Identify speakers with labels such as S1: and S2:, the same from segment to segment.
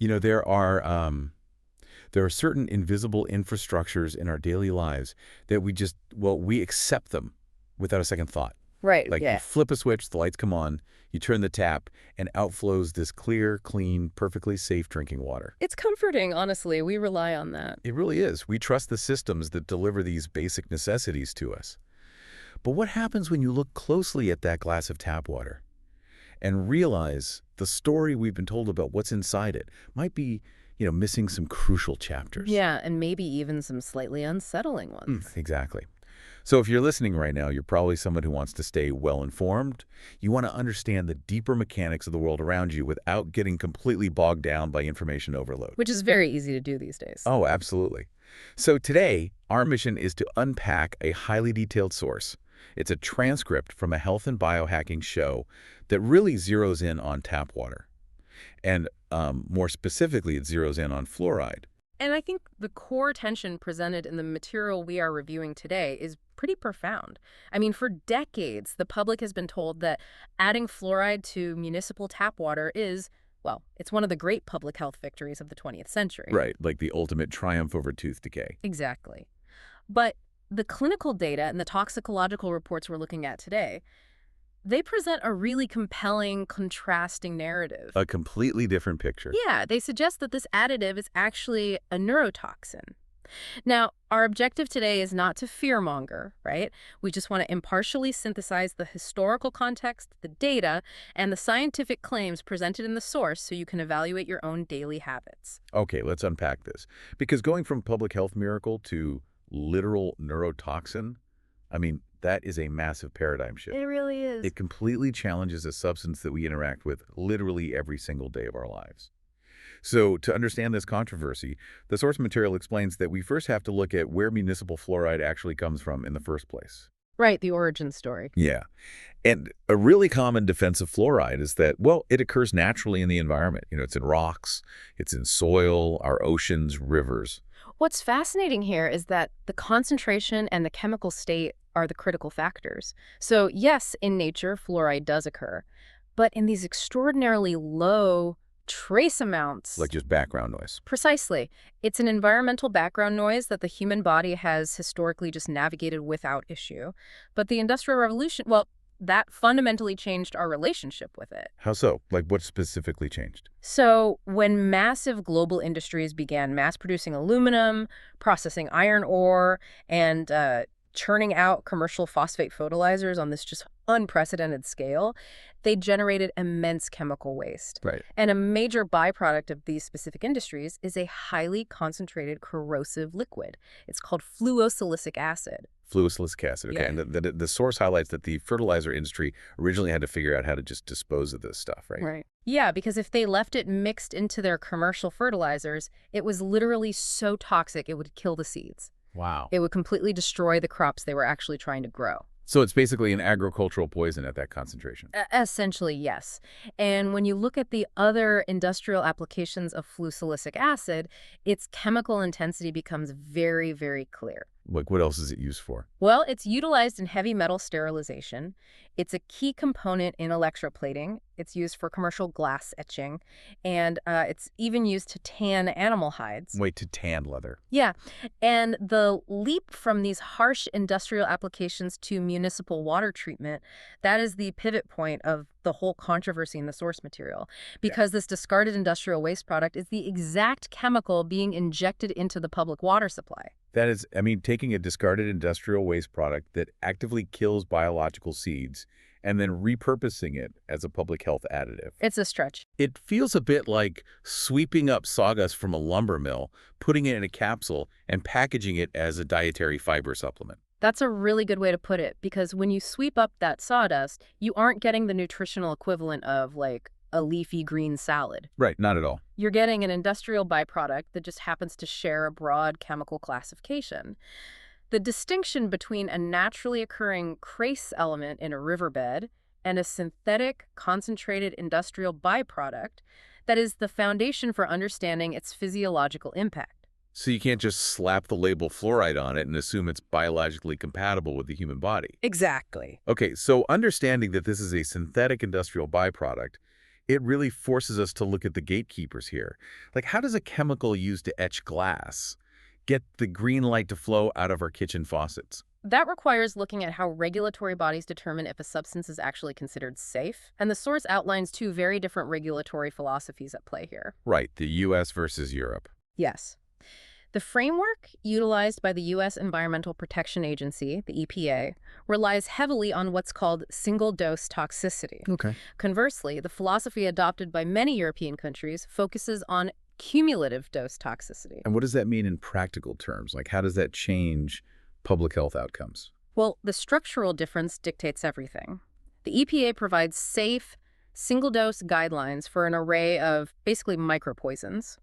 S1: You know, there are certain invisible infrastructures in our daily lives that we accept them without a second thought.
S2: Right,
S1: Like you
S2: yeah.
S1: flip a switch, the lights come on, you turn the tap, and out flows this clear, clean, perfectly safe drinking water.
S2: It's comforting, honestly. We rely on that.
S1: It really is. We trust the systems that deliver these basic necessities to us. But what happens when you look closely at that glass of tap water and realize the story we've been told about what's inside it might be, missing some crucial chapters?
S2: Yeah, and maybe even some slightly unsettling ones.
S1: Exactly. So if you're listening right now, you're probably someone who wants to stay well-informed. You want to understand the deeper mechanics of the world around you without getting completely bogged down by information overload.
S2: Which is very easy to do these days.
S1: Oh, absolutely. So today, our mission is to unpack a highly detailed source. It's a transcript from a health and biohacking show that really zeroes in on tap water. And more specifically, it zeroes in on fluoride.
S2: And I think the core tension presented in the material we are reviewing today is pretty profound. I mean, for decades, the public has been told that adding fluoride to municipal tap water is, well, it's one of the great public health victories of the 20th century.
S1: Right, like the ultimate triumph over tooth decay.
S2: Exactly. But the clinical data and the toxicological reports we're looking at today, they present a really compelling, contrasting narrative.
S1: A completely different picture.
S2: Yeah, they suggest that this additive is actually a neurotoxin. Now, our objective today is not to fearmonger, right? We just want to impartially synthesize the historical context, the data, and the scientific claims presented in the source so you can evaluate your own daily habits.
S1: Okay, let's unpack this. Because going from public health miracle to literal neurotoxin, I mean, that is a massive paradigm shift.
S2: It really is.
S1: It completely challenges a substance that we interact with literally every single day of our lives. So to understand this controversy, the source material explains that we first have to look at where municipal fluoride actually comes from in the first place.
S2: Right, the origin story.
S1: Yeah. And a really common defense of fluoride is that, well, it occurs naturally in the environment. It's in rocks, it's in soil, our oceans, rivers.
S2: What's fascinating here is that the concentration and the chemical state are the critical factors. So yes, in nature, fluoride does occur, but in these extraordinarily low trace amounts.
S1: Like just background noise.
S2: Precisely. It's an environmental background noise that the human body has historically just navigated without issue. But the Industrial Revolution, well, that fundamentally changed our relationship with it.
S1: How so? Like what specifically changed?
S2: So when massive global industries began mass producing aluminum, processing iron ore, and churning out commercial phosphate fertilizers on this just unprecedented scale, they generated immense chemical waste.
S1: Right.
S2: And a major byproduct of these specific industries is a highly concentrated corrosive liquid. It's called fluosilicic acid.
S1: Fluosilicic acid, okay.
S2: Yeah.
S1: And the source highlights that the fertilizer industry originally had to figure out how to just dispose of this stuff, right?
S2: Right. Yeah, because if they left it mixed into their commercial fertilizers, it was literally so toxic it would kill the seeds.
S1: Wow.
S2: It would completely destroy the crops they were actually trying to grow.
S1: So it's basically an agricultural poison at that concentration.
S2: Essentially, yes. And when you look at the other industrial applications of fluosilicic acid, its chemical intensity becomes very, very clear.
S1: Like what else is it used for?
S2: Well, it's utilized in heavy metal sterilization. It's a key component in electroplating. It's used for commercial glass etching. And it's even used to tan animal hides.
S1: Wait, to tan leather.
S2: Yeah. And the leap from these harsh industrial applications to municipal water treatment, that is the pivot point of the whole controversy in the source material. Because this discarded industrial waste product is the exact chemical being injected into the public water supply.
S1: That is, I mean, taking a discarded industrial waste product that actively kills biological seeds and then repurposing it as a public health additive.
S2: It's a stretch.
S1: It feels a bit like sweeping up sawdust from a lumber mill, putting it in a capsule, and packaging it as a dietary fiber supplement.
S2: That's a really good way to put it, because when you sweep up that sawdust, you aren't getting the nutritional equivalent of, like, a leafy green salad.
S1: Right, not at all.
S2: You're getting an industrial byproduct that just happens to share a broad chemical classification. The distinction between a naturally occurring trace element in a riverbed and a synthetic, concentrated industrial byproduct, that is the foundation for understanding its physiological impact.
S1: So you can't just slap the label fluoride on it and assume it's biologically compatible with the human body.
S2: Exactly.
S1: Okay, so understanding that this is a synthetic industrial byproduct, it really forces us to look at the gatekeepers here. Like, how does a chemical used to etch glass get the green light to flow out of our kitchen faucets?
S2: That requires looking at how regulatory bodies determine if a substance is actually considered safe, and the source outlines two very different regulatory philosophies at play here.
S1: Right, the U.S. versus Europe.
S2: Yes. The framework utilized by the U.S. Environmental Protection Agency, the EPA, relies heavily on what's called single-dose toxicity.
S1: Okay.
S2: Conversely, the philosophy adopted by many European countries focuses on cumulative dose toxicity.
S1: And what does that mean in practical terms? Like, how does that change public health outcomes?
S2: Well, the structural difference dictates everything. The EPA provides safe, single-dose guidelines for an array of basically micropoisons.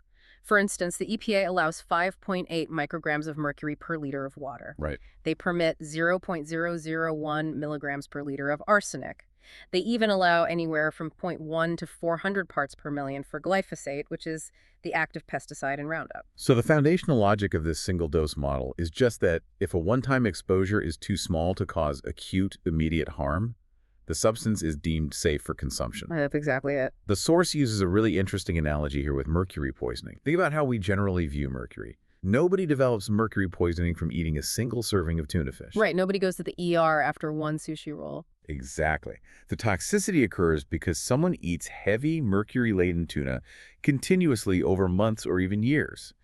S2: For instance, the EPA allows 5.8 micrograms of mercury per liter of water.
S1: Right.
S2: They permit 0.001 milligrams per liter of arsenic. They even allow anywhere from 0.1 to 400 parts per million for glyphosate, which is the active pesticide in Roundup.
S1: So the foundational logic of this single-dose model is just that if a one-time exposure is too small to cause acute, immediate harm, the substance is deemed safe for consumption.
S2: That's exactly it.
S1: The source uses a really interesting analogy here with mercury poisoning. Think about how we generally view mercury. Nobody develops mercury poisoning from eating a single serving of tuna fish.
S2: Right, nobody goes to the ER after one sushi roll.
S1: Exactly. The toxicity occurs because someone eats heavy mercury-laden tuna continuously over months or even years.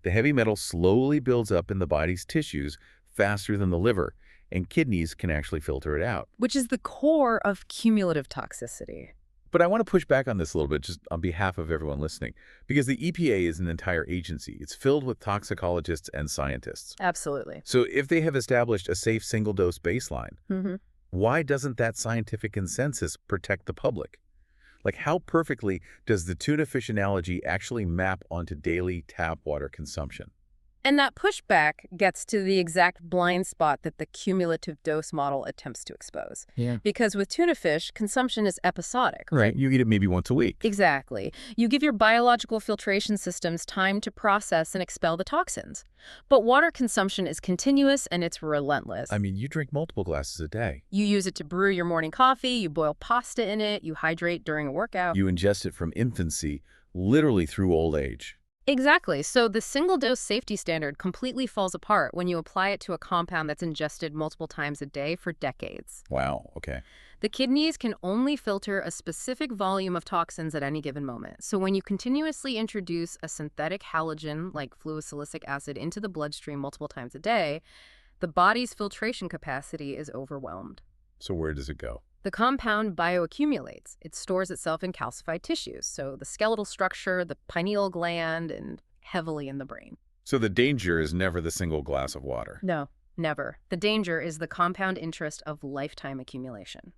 S1: The heavy metal slowly builds up in the body's tissues faster than the liver, and kidneys can actually filter it out.
S2: Which is the core of cumulative toxicity.
S1: But I want to push back on this a little bit just on behalf of everyone listening, because the EPA is an entire agency. It's filled with toxicologists and scientists.
S2: Absolutely.
S1: So if they have established a safe single-dose baseline,
S2: Mm-hmm.
S1: why doesn't that scientific consensus protect the public? Like, how perfectly does the tuna fish analogy actually map onto daily tap water consumption?
S2: And that pushback gets to the exact blind spot that the cumulative dose model attempts to expose.
S1: Yeah.
S2: Because with tuna fish, consumption is episodic.
S1: Right. You eat it maybe once a week.
S2: Exactly. You give your biological filtration systems time to process and expel the toxins. But water consumption is continuous and it's relentless.
S1: I mean, you drink multiple glasses a day.
S2: You use it to brew your morning coffee, you boil pasta in it, you hydrate during a workout.
S1: You ingest it from infancy, literally through old age.
S2: Exactly. So the single-dose safety standard completely falls apart when you apply it to a compound that's ingested multiple times a day for decades.
S1: Wow. Okay.
S2: The kidneys can only filter a specific volume of toxins at any given moment. So when you continuously introduce a synthetic halogen like fluosilicic acid into the bloodstream multiple times a day, the body's filtration capacity is overwhelmed.
S1: So where does it go?
S2: The compound bioaccumulates. It stores itself in calcified tissues, so the skeletal structure, the pineal gland, and heavily in the brain.
S1: So the danger is never the single glass of water.
S2: No, never. The danger is the compound interest of lifetime accumulation.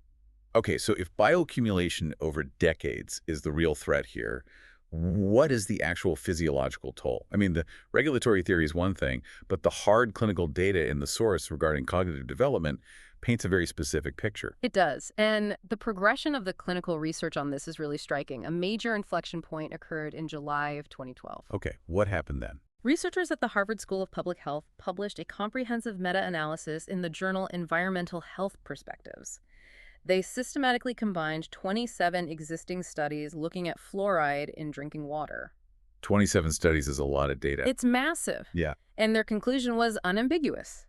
S1: Okay, so if bioaccumulation over decades is the real threat here, what is the actual physiological toll? I mean, the regulatory theory is one thing, but the hard clinical data in the source regarding cognitive development paints a very specific picture.
S2: It does. And the progression of the clinical research on this is really striking. A major inflection point occurred in July of 2012.
S1: Okay, what happened then?
S2: Researchers at the Harvard School of Public Health published a comprehensive meta-analysis in the journal Environmental Health Perspectives. They systematically combined 27 existing studies looking at fluoride in drinking water.
S1: 27 studies is a lot of data.
S2: It's massive.
S1: Yeah.
S2: And their conclusion was unambiguous.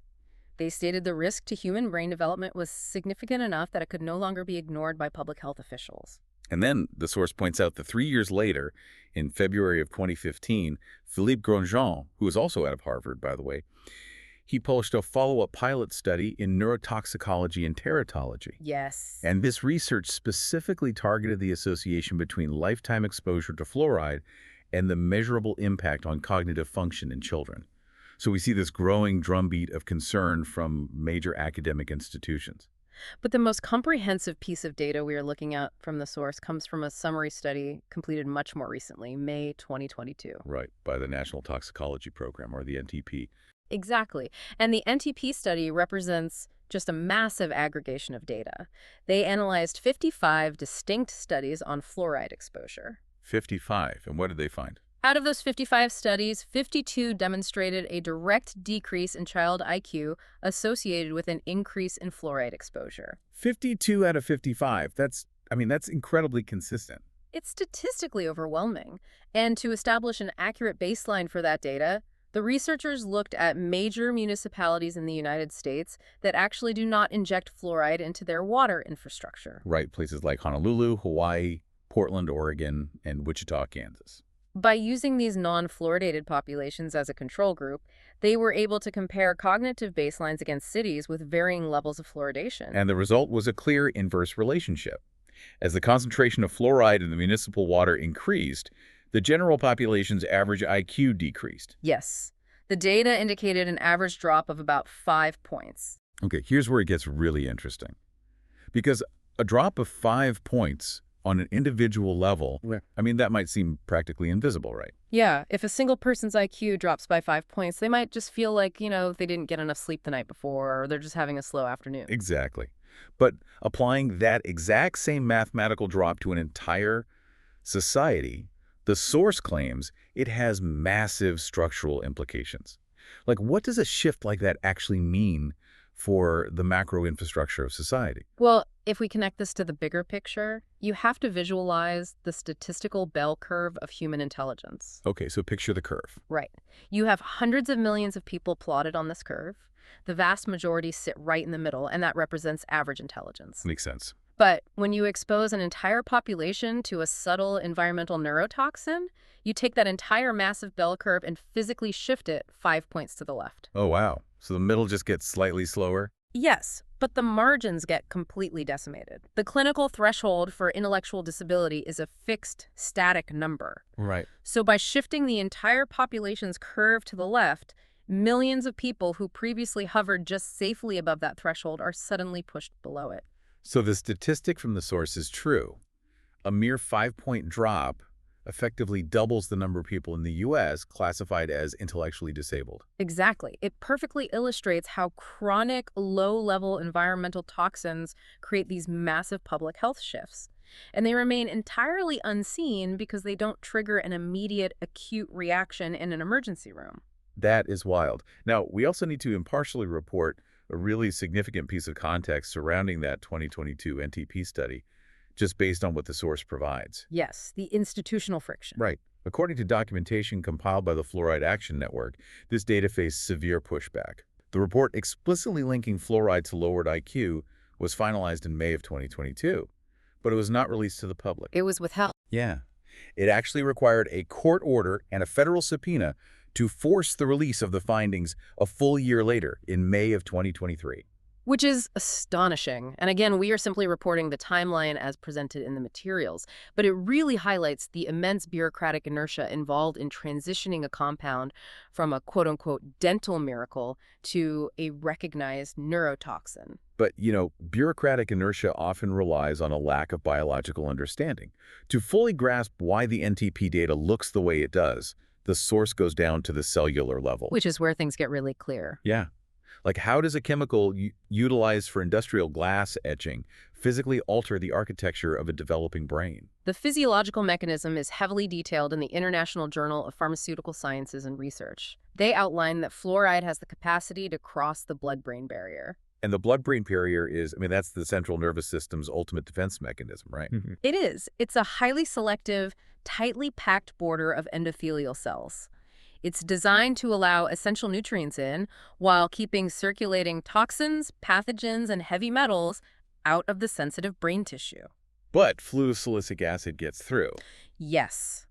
S2: They stated the risk to human brain development was significant enough that it could no longer be ignored by public health officials.
S1: And then the source points out that 3 years later, in February of 2015, Philippe Grandjean, who is also out of Harvard, by the way, he published a follow-up pilot study in neurotoxicology and teratology.
S2: Yes.
S1: And this research specifically targeted the association between lifetime exposure to fluoride and the measurable impact on cognitive function in children. So we see this growing drumbeat of concern from major academic institutions.
S2: But the most comprehensive piece of data we are looking at from the source comes from a summary study completed much more recently, May 2022.
S1: Right, by the National Toxicology Program, or the NTP.
S2: Exactly. And the NTP study represents just a massive aggregation of data. They analyzed 55 distinct studies on fluoride exposure.
S1: 55. And what did they find?
S2: Out of those 55 studies, 52 demonstrated a direct decrease in child IQ associated with an increase in fluoride exposure.
S1: 52 out of 55. That's incredibly consistent.
S2: It's statistically overwhelming. And to establish an accurate baseline for that data, the researchers looked at major municipalities in the United States that actually do not inject fluoride into their water infrastructure.
S1: Right, places like Honolulu, Hawaii, Portland, Oregon, and Wichita, Kansas.
S2: By using these non-fluoridated populations as a control group, they were able to compare cognitive baselines against cities with varying levels of fluoridation.
S1: And the result was a clear inverse relationship. As the concentration of fluoride in the municipal water increased, the general population's average IQ decreased.
S2: Yes, the data indicated an average drop of about 5 points.
S1: Okay, here's where it gets really interesting. Because a drop of 5 points on an individual level, I mean, that might seem practically invisible, right?
S2: Yeah, if a single person's IQ drops by 5 points, they might just feel like, they didn't get enough sleep the night before, or they're just having a slow afternoon.
S1: Exactly. But applying that exact same mathematical drop to an entire society, the source claims it has massive structural implications. Like, what does a shift like that actually mean for the macro infrastructure of society?
S2: Well, if we connect this to the bigger picture, you have to visualize the statistical bell curve of human intelligence.
S1: Okay, so picture the curve.
S2: Right. You have hundreds of millions of people plotted on this curve. The vast majority sit right in the middle, and that represents average intelligence.
S1: Makes sense.
S2: But when you expose an entire population to a subtle environmental neurotoxin, you take that entire massive bell curve and physically shift it 5 points to the left.
S1: Oh, wow. So the middle just gets slightly slower?
S2: Yes, but the margins get completely decimated. The clinical threshold for intellectual disability is a fixed, static number.
S1: Right.
S2: So by shifting the entire population's curve to the left, millions of people who previously hovered just safely above that threshold are suddenly pushed below it.
S1: So the statistic from the source is true. A mere 5-point drop effectively doubles the number of people in the U.S. classified as intellectually disabled.
S2: Exactly. It perfectly illustrates how chronic, low-level environmental toxins create these massive public health shifts. And they remain entirely unseen because they don't trigger an immediate, acute reaction in an emergency room.
S1: That is wild. Now, we also need to impartially report a really significant piece of context surrounding that 2022 NTP study, just based on what the source provides.
S2: Yes, the institutional friction.
S1: Right. According to documentation compiled by the Fluoride Action Network, this data faced severe pushback. The report explicitly linking fluoride to lowered IQ was finalized in May of 2022, but it was not released to the public.
S2: It was withheld.
S1: Yeah. It actually required a court order and a federal subpoena to force the release of the findings a full year later, in May of 2023.
S2: Which is astonishing. And again, we are simply reporting the timeline as presented in the materials, but it really highlights the immense bureaucratic inertia involved in transitioning a compound from a quote-unquote dental miracle to a recognized neurotoxin.
S1: But, bureaucratic inertia often relies on a lack of biological understanding. To fully grasp why the NTP data looks the way it does, the source goes down to the cellular level.
S2: Which is where things get really clear.
S1: Yeah. Like, how does a chemical utilized for industrial glass etching physically alter the architecture of a developing brain?
S2: The physiological mechanism is heavily detailed in the International Journal of Pharmaceutical Sciences and Research. They outline that fluoride has the capacity to cross the blood-brain barrier.
S1: And the blood-brain barrier is, that's the central nervous system's ultimate defense mechanism, right?
S2: It is. It's a highly selective, tightly packed border of endothelial cells. It's designed to allow essential nutrients in while keeping circulating toxins, pathogens, and heavy metals out of the sensitive brain tissue.
S1: But fluosilicic acid gets through.
S2: Yes.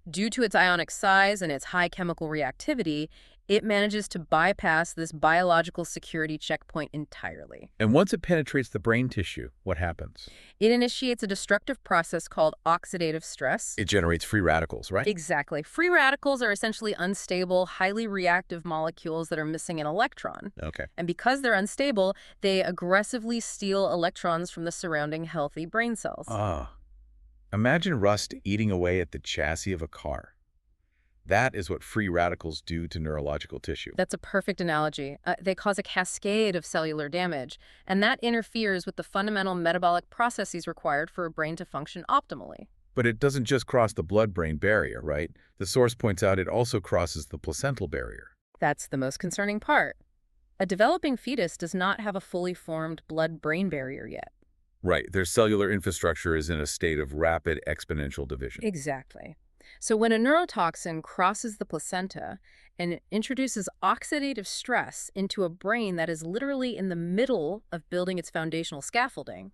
S2: Due to its ionic size and its high chemical reactivity, it manages to bypass this biological security checkpoint entirely.
S1: And once it penetrates the brain tissue, what happens?
S2: It initiates a destructive process called oxidative stress.
S1: It generates free radicals, right?
S2: Exactly. Free radicals are essentially unstable, highly reactive molecules that are missing an electron.
S1: Okay.
S2: And because they're unstable, they aggressively steal electrons from the surrounding healthy brain cells.
S1: Imagine rust eating away at the chassis of a car. That is what free radicals do to neurological tissue.
S2: That's a perfect analogy. They cause a cascade of cellular damage, and that interferes with the fundamental metabolic processes required for a brain to function optimally.
S1: But it doesn't just cross the blood-brain barrier, right? The source points out it also crosses the placental barrier.
S2: That's the most concerning part. A developing fetus does not have a fully formed blood-brain barrier yet.
S1: Right, their cellular infrastructure is in a state of rapid exponential division.
S2: Exactly. So when a neurotoxin crosses the placenta and it introduces oxidative stress into a brain that is literally in the middle of building its foundational scaffolding,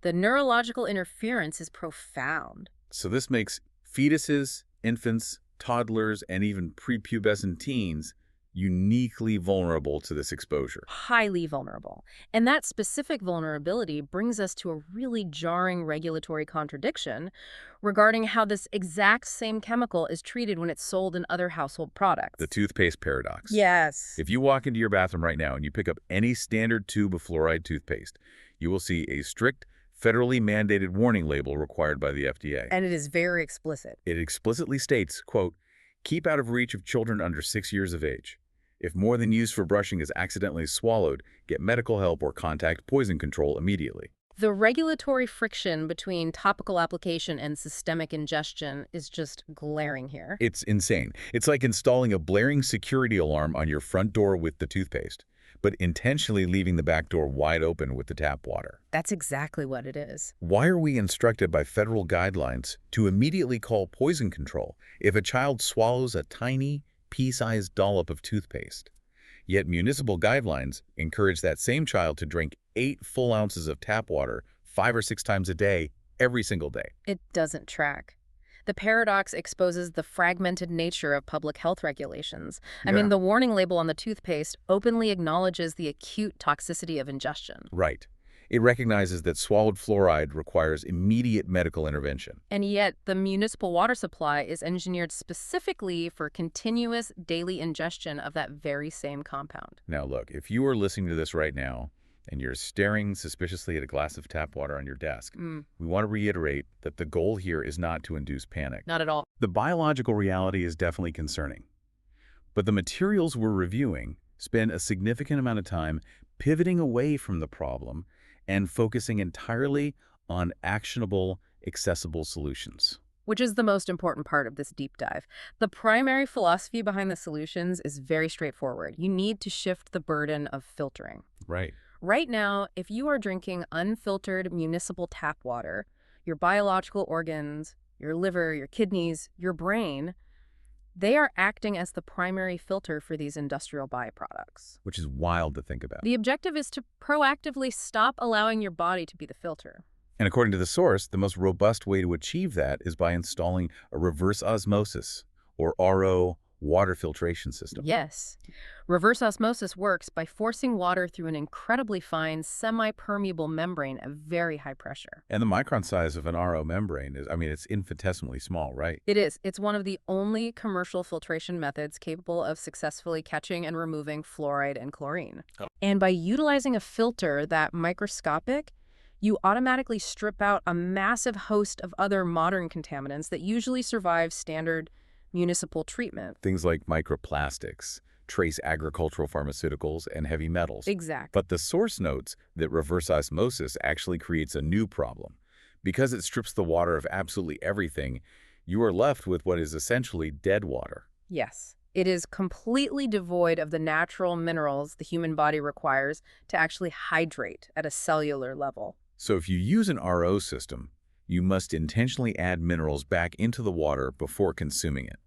S2: the neurological interference is profound.
S1: So this makes fetuses, infants, toddlers, and even prepubescent teens uniquely vulnerable to this exposure.
S2: Highly vulnerable. And that specific vulnerability brings us to a really jarring regulatory contradiction regarding how this exact same chemical is treated when it's sold in other household
S1: The
S2: products.
S1: toothpaste paradox.
S2: Yes.
S1: If you walk into your bathroom right now and you pick up any standard tube of fluoride toothpaste, you will see a strict, federally mandated warning label required by the FDA.
S2: And it is very explicit.
S1: It explicitly states, quote, "Keep out of reach of children under 6 years of age. If more than used for brushing is accidentally swallowed, get medical help or contact poison control immediately."
S2: The regulatory friction between topical application and systemic ingestion is just glaring here.
S1: It's insane. It's like installing a blaring security alarm on your front door with the toothpaste, but intentionally leaving the back door wide open with the tap water.
S2: That's exactly what it is.
S1: Why are we instructed by federal guidelines to immediately call poison control if a child swallows a tiny, pea-sized dollop of toothpaste? Yet municipal guidelines encourage that same child to drink 8 full ounces of tap water 5 or 6 times a day, every single day.
S2: It doesn't track. The paradox exposes the fragmented nature of public health regulations. I mean, the warning label on the toothpaste openly acknowledges the acute toxicity of ingestion.
S1: Right. It recognizes that swallowed fluoride requires immediate medical intervention.
S2: And yet, the municipal water supply is engineered specifically for continuous daily ingestion of that very same compound.
S1: Now look, if you are listening to this right now and you're staring suspiciously at a glass of tap water on your desk, we want to reiterate that the goal here is not to induce panic.
S2: Not at all.
S1: The biological reality is definitely concerning, but the materials we're reviewing spend a significant amount of time pivoting away from the problem and focusing entirely on actionable, accessible solutions.
S2: Which is the most important part of this deep dive. The primary philosophy behind the solutions is very straightforward. You need to shift the burden of filtering.
S1: Right.
S2: Right now, if you are drinking unfiltered municipal tap water, your biological organs, your liver, your kidneys, your brain, they are acting as the primary filter for these industrial byproducts.
S1: Which is wild to think about.
S2: The objective is to proactively stop allowing your body to be the filter.
S1: And according to the source, the most robust way to achieve that is by installing a reverse osmosis, or RO, water filtration system.
S2: Yes. Reverse osmosis works by forcing water through an incredibly fine, semi-permeable membrane at very high pressure.
S1: And the micron size of an RO membrane is, it's infinitesimally small, right?
S2: It is. It's one of the only commercial filtration methods capable of successfully catching and removing fluoride and chlorine. And by utilizing a filter that microscopic, you automatically strip out a massive host of other modern contaminants that usually survive standard municipal treatment.
S1: Things like microplastics, trace agricultural pharmaceuticals, and heavy metals.
S2: Exactly.
S1: But the source notes that reverse osmosis actually creates a new problem. Because it strips the water of absolutely everything, you are left with what is essentially dead water.
S2: Yes. It is completely devoid of the natural minerals the human body requires to actually hydrate at a cellular level.
S1: So if you use an RO system, you must intentionally add minerals back into the water before consuming it.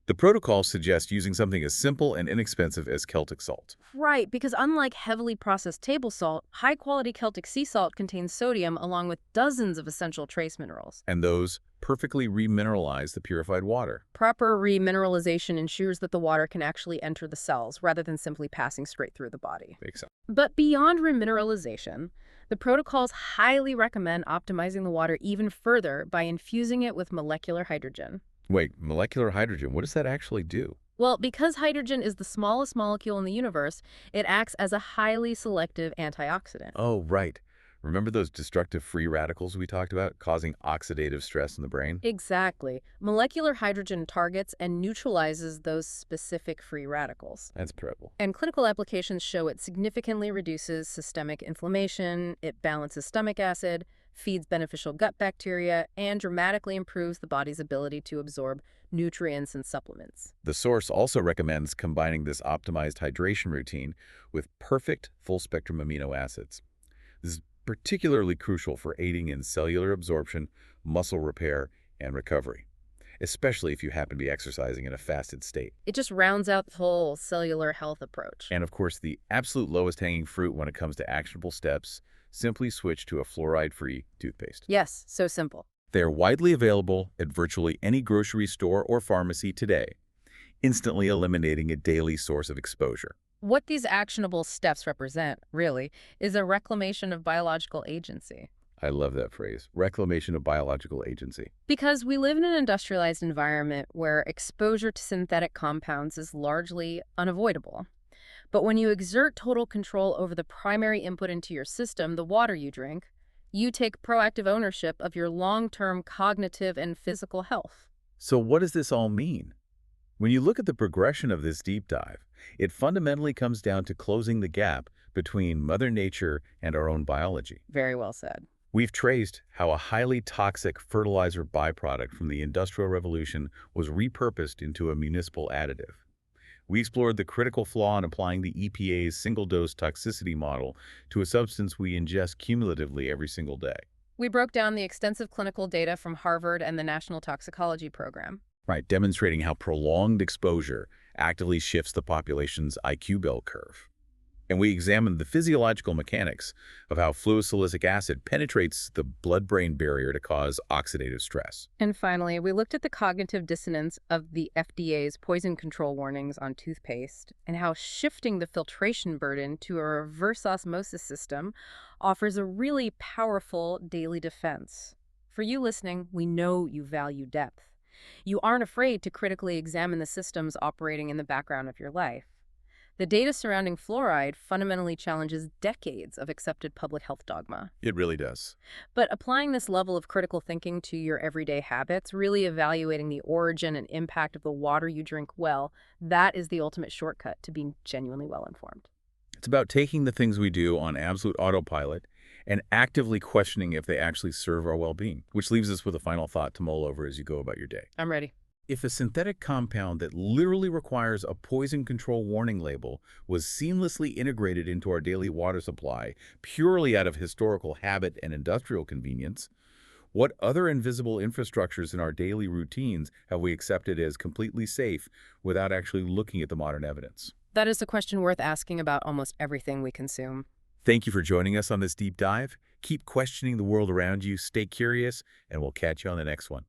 S1: The protocol suggests using something as simple and inexpensive as Celtic salt.
S2: Right, because unlike heavily processed table salt, high-quality Celtic sea salt contains sodium along with dozens of essential trace minerals.
S1: And those perfectly remineralize the purified water.
S2: Proper remineralization ensures that the water can actually enter the cells rather than simply passing straight through the body.
S1: Makes sense.
S2: But beyond remineralization, the protocols highly recommend optimizing the water even further by infusing it with molecular hydrogen.
S1: Wait, molecular hydrogen, what does that actually do?
S2: Well, because hydrogen is the smallest molecule in the universe, it acts as a highly selective antioxidant.
S1: Oh, right. Remember those destructive free radicals we talked about, causing oxidative stress in the brain?
S2: Exactly. Molecular hydrogen targets and neutralizes those specific free radicals.
S1: That's incredible.
S2: And clinical applications show it significantly reduces systemic inflammation, it balances stomach acid, feeds beneficial gut bacteria, and dramatically improves the body's ability to absorb nutrients and supplements.
S1: The source also recommends combining this optimized hydration routine with perfect full-spectrum amino acids. This is particularly crucial for aiding in cellular absorption, muscle repair, and recovery, especially if you happen to be exercising in a fasted state.
S2: It just rounds out the whole cellular health approach.
S1: And of course, the absolute lowest hanging fruit when it comes to actionable steps, simply switch to a fluoride-free toothpaste.
S2: Yes, so simple.
S1: They are widely available at virtually any grocery store or pharmacy today, instantly eliminating a daily source of exposure.
S2: What these actionable steps represent, really, is a reclamation of biological agency.
S1: I love that phrase, reclamation of biological agency.
S2: Because we live in an industrialized environment where exposure to synthetic compounds is largely unavoidable. But when you exert total control over the primary input into your system, the water you drink, you take proactive ownership of your long-term cognitive and physical health.
S1: So what does this all mean? When you look at the progression of this deep dive, it fundamentally comes down to closing the gap between Mother Nature and our own biology.
S2: Very well said.
S1: We've traced how a highly toxic fertilizer byproduct from the Industrial Revolution was repurposed into a municipal additive. We explored the critical flaw in applying the EPA's single-dose toxicity model to a substance we ingest cumulatively every single day.
S2: We broke down the extensive clinical data from Harvard and the National Toxicology Program.
S1: Right, demonstrating how prolonged exposure actively shifts the population's IQ bell curve. And we examined the physiological mechanics of how fluosilicic acid penetrates the blood-brain barrier to cause oxidative stress.
S2: And finally, we looked at the cognitive dissonance of the FDA's poison control warnings on toothpaste and how shifting the filtration burden to a reverse osmosis system offers a really powerful daily defense. For you listening, we know you value depth. You aren't afraid to critically examine the systems operating in the background of your life. The data surrounding fluoride fundamentally challenges decades of accepted public health dogma.
S1: It really does.
S2: But applying this level of critical thinking to your everyday habits, really evaluating the origin and impact of the water you drink well, that is the ultimate shortcut to being genuinely well-informed.
S1: It's about taking the things we do on absolute autopilot and actively questioning if they actually serve our well-being, which leaves us with a final thought to mull over as you go about your day.
S2: I'm ready.
S1: If a synthetic compound that literally requires a poison control warning label was seamlessly integrated into our daily water supply purely out of historical habit and industrial convenience, what other invisible infrastructures in our daily routines have we accepted as completely safe without actually looking at the modern evidence?
S2: That is a question worth asking about almost everything we consume.
S1: Thank you for joining us on this deep dive. Keep questioning the world around you, stay curious, and we'll catch you on the next one.